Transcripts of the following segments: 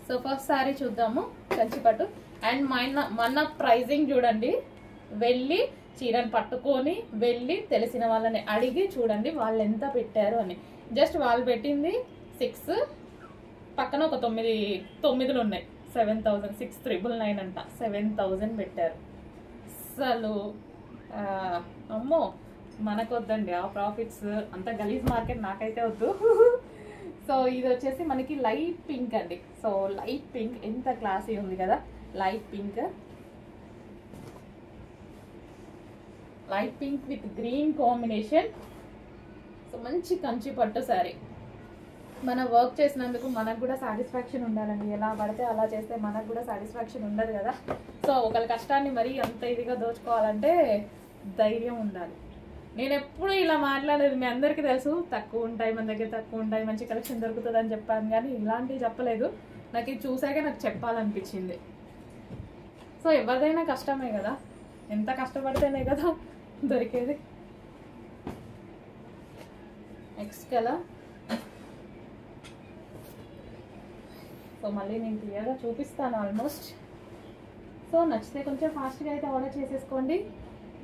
So first sorry చూద్దాము కంచిపట్టు. And మన pricing చూడండి, వెళ్ళి చీరను పట్టుకొని వెళ్ళి తెలిసిన వాళ్ళని అడిగి చూడండి వాళ్ళు ఎంత పెట్టారు అని. జస్ట్ వాళ్ళు పెట్టింది 6, పక్కన ఒక 9 ఉన్నాయి. 7,000, 6,999 అంట, 7,000 పెట్టారు. అసలు అమ్మో మనకొద్దండి ఆ ప్రాఫిట్స్, అంత గలీజ్ మార్కెట్ నాకైతే వద్దు. సో ఇది వచ్చేసి మనకి లైట్ పింక్ అండి. సో లైట్ పింక్ ఎంత క్లాసీ ఉంది కదా, light pink with green combination. So మంచి కంచి పట్టు శారీ. మన వర్క్ చేసినందుకు మనకు కూడా సాటిస్ఫాక్షన్ ఉండాలండి. ఎలా పడితే అలా చేస్తే మనకు కూడా సాటిస్ఫాక్షన్ ఉండదు కదా. సో ఒకళ్ళ కష్టాన్ని మరీ అంత ఇదిగా దోచుకోవాలంటే ధైర్యం ఉండాలి. నేను ఎప్పుడు ఇలా మాట్లాడేది మీ అందరికీ తెలుసు, తక్కువ ఉంటాయి మన దగ్గర, తక్కువ ఉంటాయి, మంచి కలెక్షన్ దొరుకుతుంది అని చెప్పాను. కానీ ఇలాంటివి చెప్పలేదు, నాకు ఇది చూసాక నాకు చెప్పాలనిపించింది. సో ఎవరిదైనా కష్టమే కదా, ఎంత కష్టపడితేనే కదా దొరికేది. Next colour. సో మళ్ళీ నేను క్లియర్గా చూపిస్తాను ఆల్మోస్ట్. సో నచ్చితే కొంచెం ఫాస్ట్గా అయితే ఆర్డర్ చేసేసుకోండి.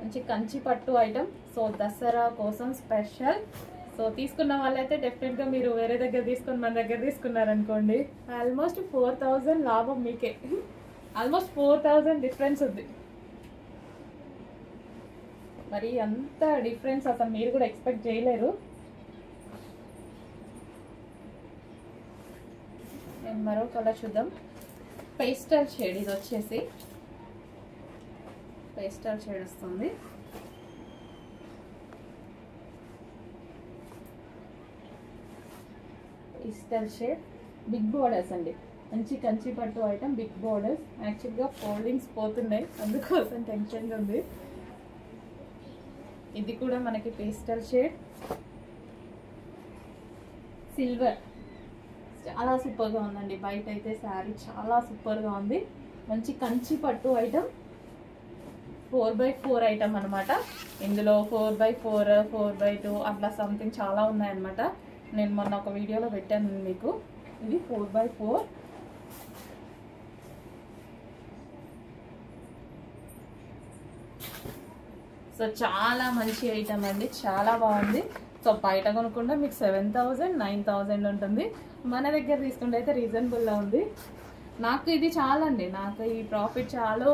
మంచి కంచి పట్టు ఐటమ్. సో దసరా కోసం స్పెషల్. సో తీసుకున్న వాళ్ళైతే డెఫినెట్గా మీరు వేరే దగ్గర తీసుకొని మన దగ్గర తీసుకున్నారనుకోండి, ఆల్మోస్ట్ 4,000 లాభం మీకే. ఆల్మోస్ట్ 4,000 డిఫరెన్స్ ఉంది. మరి అంత డిఫరెన్స్ అసలు మీరు కూడా ఎక్స్పెక్ట్ చేయలేరు. నేను మరో కలర్ చూద్దాం. పేస్టల్ షేడ్, ఇది వచ్చేసి పేస్టల్ షేడ్ వస్తుంది. పేస్టల్ షేడ్, బిగ్ బోర్డర్స్ అండి. మంచి కంచి పట్టు ఐటమ్, బిగ్ బోర్డర్స్. యాక్చువల్గా ఫోల్డింగ్స్ పోతున్నాయి, అందుకోసం టెన్షన్గా ఉంది. ఇది కూడా మనకి పేస్టల్ షేడ్, సిల్వర్. చాలా సూపర్గా ఉందండి. బయట అయితే శారీ చాలా సూపర్గా ఉంది. మంచి కంచి పట్టు ఐటమ్, 4x4 ఐటమ్ అనమాట. ఇందులో 4x4, 4x2 అట్లా సంథింగ్ చాలా ఉన్నాయన్నమాట. నేను మొన్న ఒక వీడియోలో పెట్టాను మీకు. ఇది 4x4. సో చాలా మంచి ఐటమ్ అండి, చాలా బాగుంది. సో బయట కొనుక్కుంటే మీకు 7,000, 9,000 ఉంటుంది. మన దగ్గర తీసుకుంటే అయితే రీజనబుల్గా ఉంది. నాకు ఇది చాలండి, నాకు ఈ ప్రాఫిట్ చాలు.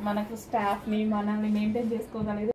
మనకు స్టాఫ్ని మనల్ని మెయింటైన్ చేసుకోగలిగితే